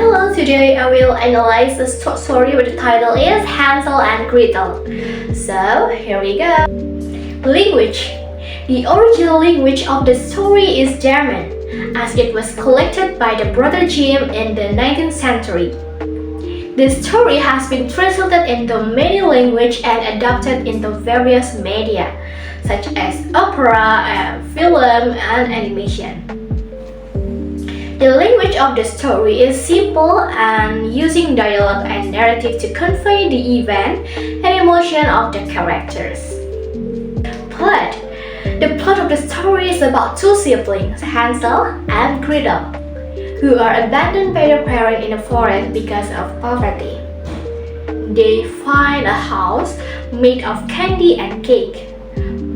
Hello, today I will analyze the story with the title is Hansel and Gretel. So, here we go. Language. The original language of the story is German, as it was collected by the brother Grimm in the 19th century. The story has been translated into many languages and adapted into various media, such as opera, film, and animation. The language of the story is simple and using dialogue and narrative to convey the event and emotion of the characters. Plot. The plot of the story is about two siblings, Hansel and Gretel, who are abandoned by their parents in the forest because of poverty. They find a house made of candy and cake,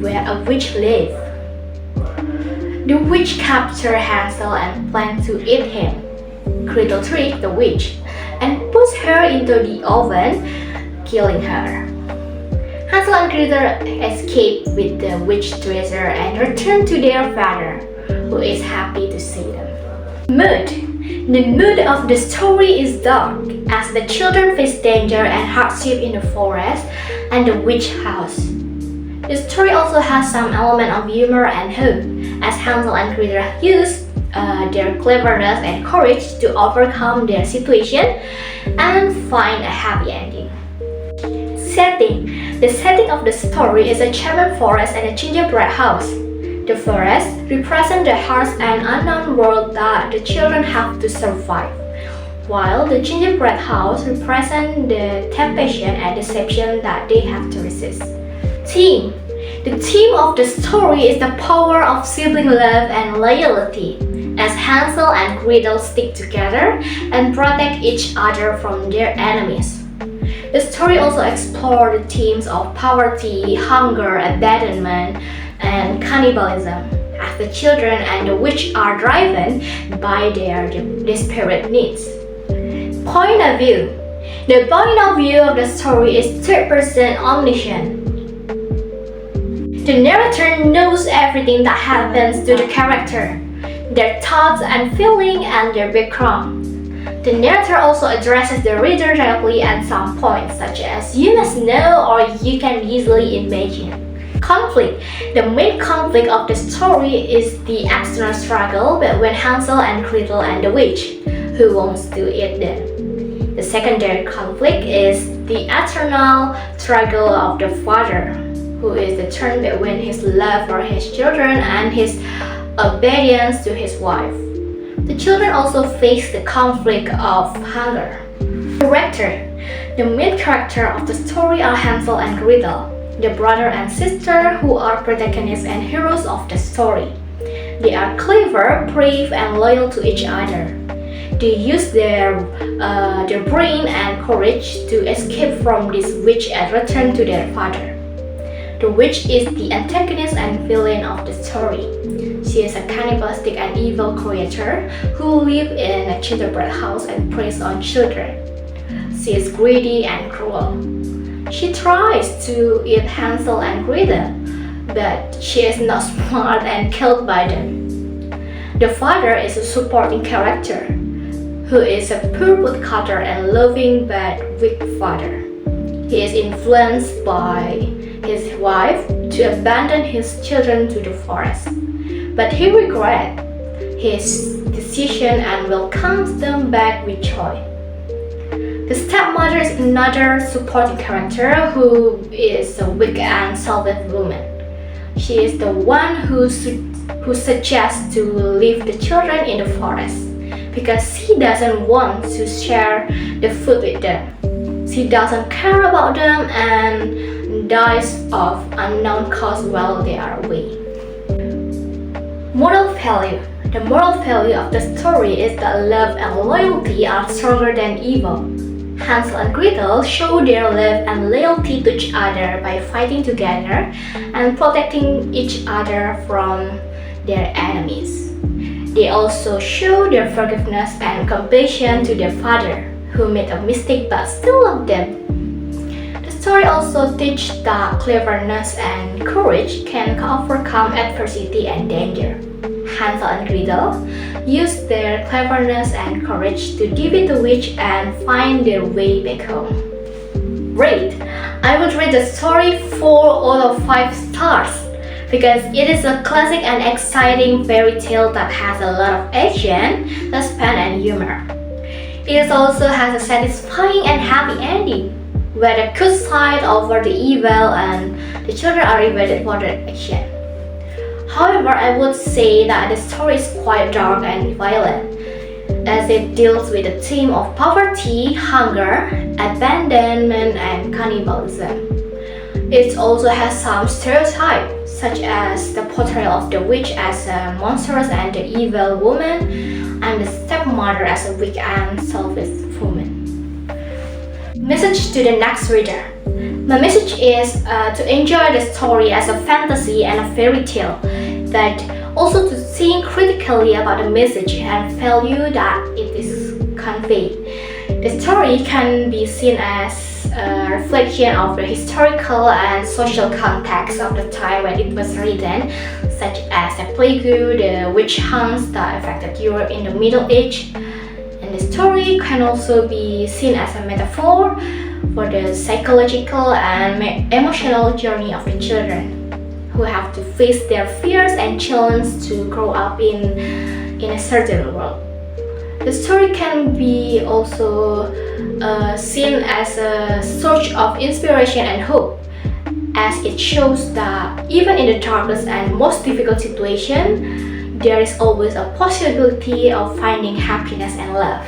where a witch lives. The witch captures Hansel and plans to eat him. Gretel tricks the witch and puts her into the oven, killing her. Hansel and Gretel escape with the witch treasure and return to their father, who is happy to see them. Mood. The mood of the story is dark, as the children face danger and hardship in the forest and the witch house. The story also has some element of humor and hope, as Hansel and Gretel use their cleverness and courage to overcome their situation and find a happy ending. Setting. The setting of the story is a German forest and a gingerbread house. The forest represents the harsh and unknown world that the children have to survive, while the gingerbread house represents the temptation and deception that they have to resist. Theme. The theme of the story is the power of sibling love and loyalty, as Hansel and Gretel stick together and protect each other from their enemies. The story also explores the themes of poverty, hunger, abandonment, and cannibalism, as the children and the witch are driven by their desperate needs. Point of view. The point of view of the story is third-person omniscient. The narrator knows everything that happens to the character, their thoughts and feelings, and their background. The narrator also addresses the reader directly at some points, such as "you must know" or "you can easily imagine." Conflict. The main conflict of the story is the external struggle between Hansel and Gretel and the witch, who wants to eat them. The secondary conflict is the eternal struggle of the father, who is torn between his love for his children and his obedience to his wife. The children also face the conflict of hunger. Character. The main character of the story are Hansel and Gretel, the brother and sister who are protagonists and heroes of the story. They are clever, brave, and loyal to each other. They use their brain and courage to escape from this witch and return to their father. The witch is the antagonist and villain of the story. She is a cannibalistic and evil creature who lives in a gingerbread house and preys on children. She is greedy and cruel. She tries to eat Hansel and Gretel, but she is not smart and killed by them. The father is a supporting character, who is a poor woodcutter and loving but weak father. He is influenced by his wife to abandon his children to the forest, but he regrets his decision and welcomes them back with joy. The stepmother is another supporting character who is a weak and selfish woman. She is the one who suggests to leave the children in the forest because she doesn't want to share the food with them. She doesn't care about them and dies of unknown cause while they are away. Moral value. The moral value of the story is that love and loyalty are stronger than evil. Hansel and Gretel show their love and loyalty to each other by fighting together and protecting each other from their enemies. They also show their forgiveness and compassion to their father, who made a mistake but still loved them. The story also teaches that cleverness and courage can overcome adversity and danger. Hansel and Gretel use their cleverness and courage to defeat the witch and find their way back home. Rate. I would rate the story 4 out of 5 stars because it is a classic and exciting fairy tale that has a lot of action, suspense, and humor. It also has a satisfying and happy ending, where the good side over the evil and the children are rewarded for their action. However, I would say that the story is quite dark and violent, as it deals with the theme of poverty, hunger, abandonment, and cannibalism. It also has some stereotypes, such as the portrayal of the witch as a monstrous and the evil woman, and the stepmother as a weak and selfish woman. Message to the next reader. My message is to enjoy the story as a fantasy and a fairy tale, but also to think critically about the message and value that it is conveyed. The story can be seen as a reflection of the historical and social context of the time when it was written, such as the plague, the witch hunts that affected Europe in the Middle Age. And the story can also be seen as a metaphor for the psychological and emotional journey of the children who have to face their fears and challenges to grow up in a certain world. The story can be also seen as a source of inspiration and hope, as it shows that even in the darkest and most difficult situation, there is always a possibility of finding happiness and love.